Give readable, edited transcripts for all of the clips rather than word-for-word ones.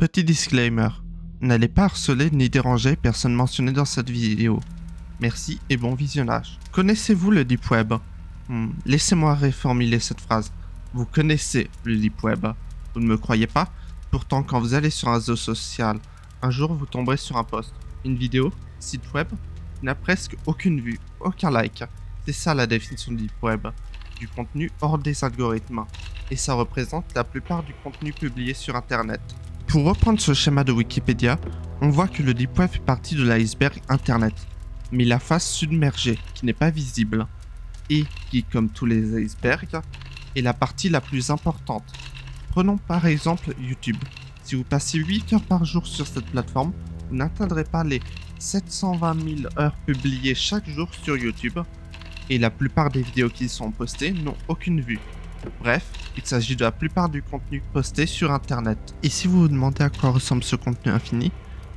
Petit disclaimer, n'allez pas harceler ni déranger personne mentionnée dans cette vidéo. Merci et bon visionnage. Connaissez-vous le Deep Web? Laissez-moi reformuler cette phrase. Vous connaissez le Deep Web. Vous ne me croyez pas? Pourtant, quand vous allez sur un réseau social, un jour vous tomberez sur un post, une vidéo, site web, qui n'a presque aucune vue, aucun like. C'est ça la définition du Deep Web. Du contenu hors des algorithmes. Et ça représente la plupart du contenu publié sur Internet. Pour reprendre ce schéma de Wikipédia, on voit que le Deep Web fait partie de l'iceberg Internet, mais la face submergée, qui n'est pas visible, et qui, comme tous les icebergs, est la partie la plus importante. Prenons par exemple YouTube. Si vous passez 8 heures par jour sur cette plateforme, vous n'atteindrez pas les 720 000 heures publiées chaque jour sur YouTube, et la plupart des vidéos qui y sont postées n'ont aucune vue. Bref, il s'agit de la plupart du contenu posté sur Internet. Et si vous vous demandez à quoi ressemble ce contenu infini,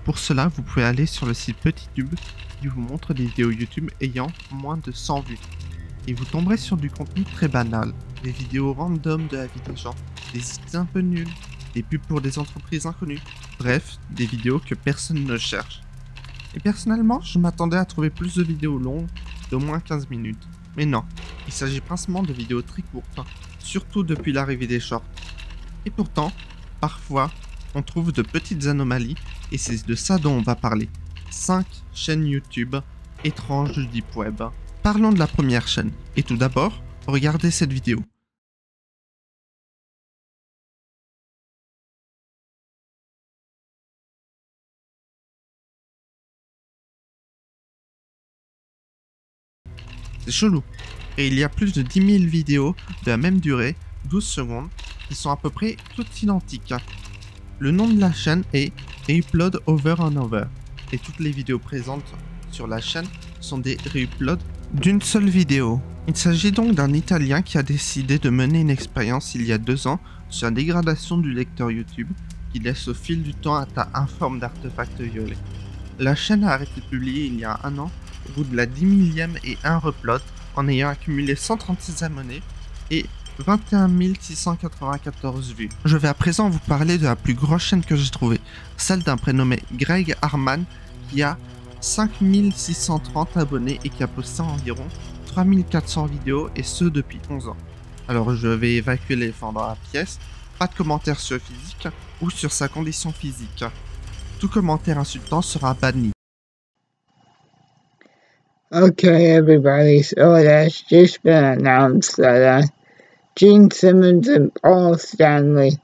pour cela vous pouvez aller sur le site PetitTube qui vous montre des vidéos YouTube ayant moins de 100 vues. Et vous tomberez sur du contenu très banal, des vidéos random de la vie des gens, des idées un peu nulles, des pubs pour des entreprises inconnues, bref, des vidéos que personne ne cherche. Et personnellement, je m'attendais à trouver plus de vidéos longues d'au moins 15 minutes. Mais non, il s'agit principalement de vidéos très courtes, surtout depuis l'arrivée des shorts. Et pourtant, parfois, on trouve de petites anomalies, et c'est de ça dont on va parler. 5 chaînes YouTube étranges du Deep Web. Parlons de la première chaîne, et tout d'abord, regardez cette vidéo. C'est chelou. Et il y a plus de 10 000 vidéos de la même durée, 12 secondes, qui sont à peu près toutes identiques. Le nom de la chaîne est Reupload Over and Over, et toutes les vidéos présentes sur la chaîne sont des reuploads d'une seule vidéo. Il s'agit donc d'un Italien qui a décidé de mener une expérience il y a 2 ans sur la dégradation du lecteur YouTube, qui laisse au fil du temps atteint informe d'artefacts violés. La chaîne a arrêté de publier il y a 1 an, au bout de la 10 millième et 1 reupload, en ayant accumulé 136 abonnés et 21 694 vues. Je vais à présent vous parler de la plus grosse chaîne que j'ai trouvée, celle d'un prénommé Greg Harman qui a 5 630 abonnés et qui a posté environ 3400 vidéos et ce depuis 11 ans. Alors je vais évacuer l'éléphant dans la pièce, pas de commentaires sur le physique ou sur sa condition physique. Tout commentaire insultant sera banni. Okay, everybody, so it has just been announced that Gene Simmons and Paul Stanley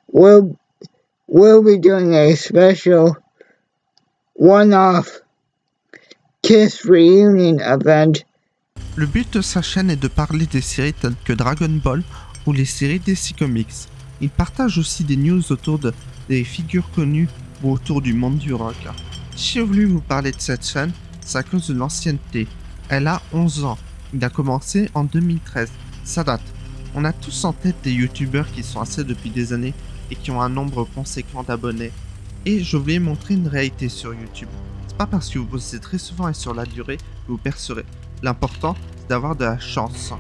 will be doing a special one-off Kiss reunion event. Le but de sa chaîne est de parler des séries telles que Dragon Ball ou les séries DC Comics. Il partage aussi des news autour des figures connues ou autour du monde du rock. Si j'ai voulu vous parler de cette chaîne, c'est à cause de l'ancienneté. Elle a 11 ans. Il a commencé en 2013. Ça date. On a tous en tête des youtubeurs qui sont assez depuis des années et qui ont un nombre conséquent d'abonnés. Et je voulais montrer une réalité sur YouTube. C'est pas parce que vous postez très souvent et sur la durée que vous percerez. L'important, c'est d'avoir de la chance.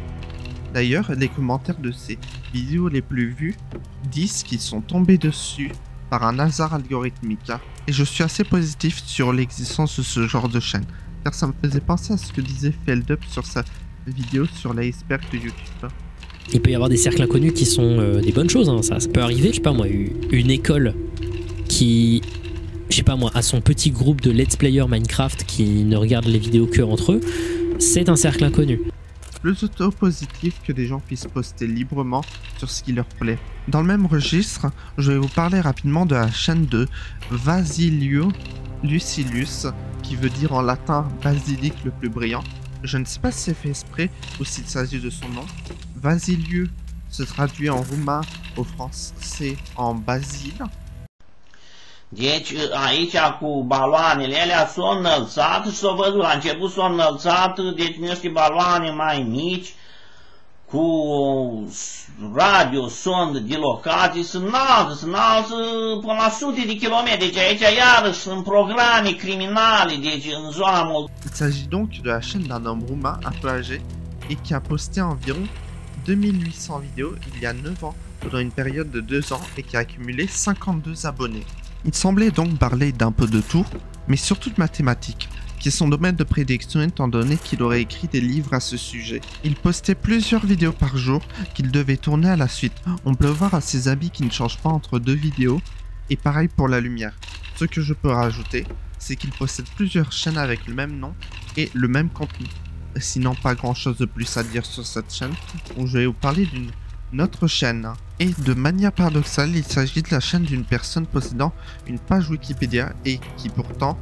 D'ailleurs, les commentaires de ces vidéos les plus vues disent qu'ils sont tombés dessus par un hasard algorithmique. Et je suis assez positif sur l'existence de ce genre de chaîne, car ça me faisait penser à ce que disait Feldup sur sa vidéo sur l'iceberg de YouTube. Il peut y avoir des cercles inconnus qui sont des bonnes choses, hein. Ça peut arriver. Je sais pas moi, une école qui, je sais pas moi, a son petit groupe de let's player Minecraft qui ne regarde les vidéos que entre eux, c'est un cercle inconnu. Plus auto-positif que des gens puissent poster librement sur ce qui leur plaît. Dans le même registre, je vais vous parler rapidement de la chaîne de Vasilio Lucilius, qui veut dire en latin basilic le plus brillant. Je ne sais pas si c'est fait exprès ou s'il s'agit de son nom. Vasiliu se traduit en roumain au français en Basile. Deci aici cu baloanele alea s-o înălțat și s-o văzut, la început s-o înălțat, deci niște baloane mai mici cu radio, sond de locații, se înalță până la sute de kilometri, deci aici iarăși sunt programe criminale, deci în zona Moldovei. Il s'agit donc de la chaîne d'un homme roumain un peu âgé et qui a posté environ 2800 vidéos il y a 9 ans pendant une période de 2 ans et qui a accumulé 52 abonnés. Il semblait donc parler d'un peu de tout, mais surtout de mathématiques, qui est son domaine de prédiction étant donné qu'il aurait écrit des livres à ce sujet. Il postait plusieurs vidéos par jour qu'il devait tourner à la suite. On peut voir à ses habits qui ne changent pas entre 2 vidéos, et pareil pour la lumière. Ce que je peux rajouter, c'est qu'il possède plusieurs chaînes avec le même nom et le même contenu. Sinon pas grand chose de plus à dire sur cette chaîne, où je vais vous parler d'une autre chaîne. Et de manière paradoxale, il s'agit de la chaîne d'une personne possédant une page Wikipédia et qui pourtant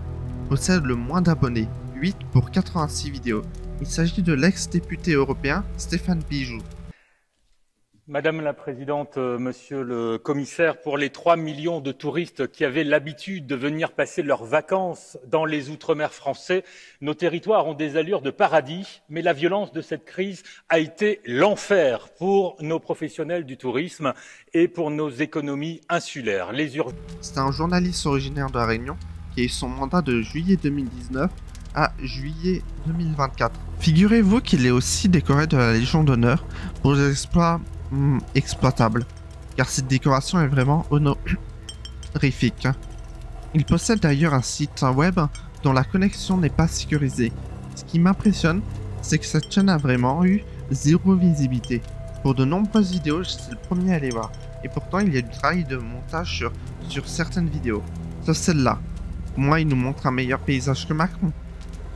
possède le moins d'abonnés, 8 pour 86 vidéos. Il s'agit de l'ex-député européen Stéphane Bijou. Madame la Présidente, Monsieur le Commissaire, pour les 3 millions de touristes qui avaient l'habitude de venir passer leurs vacances dans les Outre-mer français, nos territoires ont des allures de paradis, mais la violence de cette crise a été l'enfer pour nos professionnels du tourisme et pour nos économies insulaires. C'est un journaliste originaire de La Réunion qui a eu son mandat de juillet 2019 à juillet 2024. Figurez-vous qu'il est aussi décoré de la Légion d'honneur pour des exploits exploitables, car cette décoration est vraiment honorifique. Il possède d'ailleurs un site web dont la connexion n'est pas sécurisée. Ce qui m'impressionne, c'est que cette chaîne a vraiment eu 0 visibilité. Pour de nombreuses vidéos, j'étais le premier à les voir, et pourtant il y a du travail de montage sur certaines vidéos. Sauf celle-là. Pour moi, il nous montre un meilleur paysage que Macron.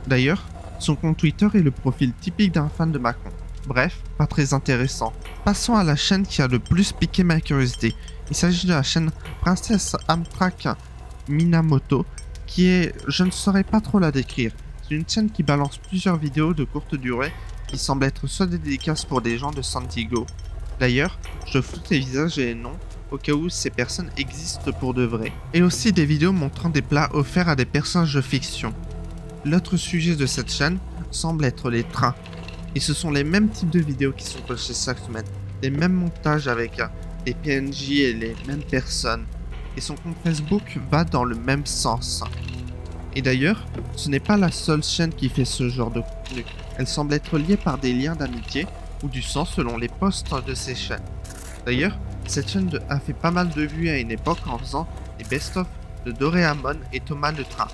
D'ailleurs, son compte Twitter est le profil typique d'un fan de Macron. Bref, pas très intéressant. Passons à la chaîne qui a le plus piqué ma curiosité. Il s'agit de la chaîne Princesse Amtrak Minamoto, qui est... je ne saurais pas trop la décrire. C'est une chaîne qui balance plusieurs vidéos de courte durée qui semblent être soit des dédicaces pour des gens de Santiago. D'ailleurs, je floute les visages et les noms au cas où ces personnes existent pour de vrai. Et aussi des vidéos montrant des plats offerts à des personnages de fiction. L'autre sujet de cette chaîne semble être les trains. Et ce sont les mêmes types de vidéos qui sont postées chaque semaine. Les mêmes montages avec des PNJ et les mêmes personnes. Et son compte Facebook va dans le même sens. Et d'ailleurs, ce n'est pas la seule chaîne qui fait ce genre de contenu. Elle semble être liée par des liens d'amitié ou du sang selon les posts de ces chaînes. D'ailleurs, cette chaîne a fait pas mal de vues à une époque en faisant des best-of de Doraemon et Thomas le Train.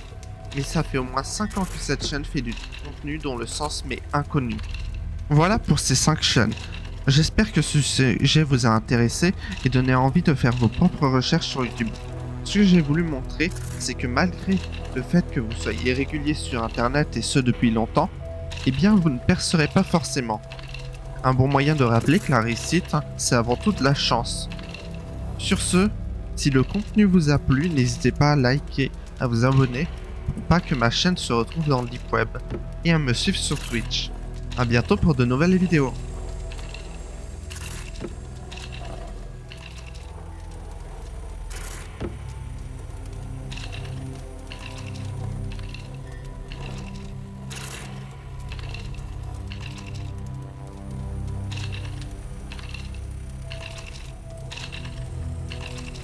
Mais ça fait au moins 5 ans que cette chaîne fait du contenu dont le sens m'est inconnu. Voilà pour ces 5 chaînes. J'espère que ce sujet vous a intéressé et donné envie de faire vos propres recherches sur YouTube. Ce que j'ai voulu montrer, c'est que malgré le fait que vous soyez régulier sur internet et ce depuis longtemps, eh bien vous ne percerez pas forcément. Un bon moyen de rappeler que la réussite, c'est avant tout de la chance. Sur ce, si le contenu vous a plu, n'hésitez pas à liker, à vous abonner, pour pas que ma chaîne se retrouve dans le deep web, et à me suivre sur Twitch. A bientôt pour de nouvelles vidéos.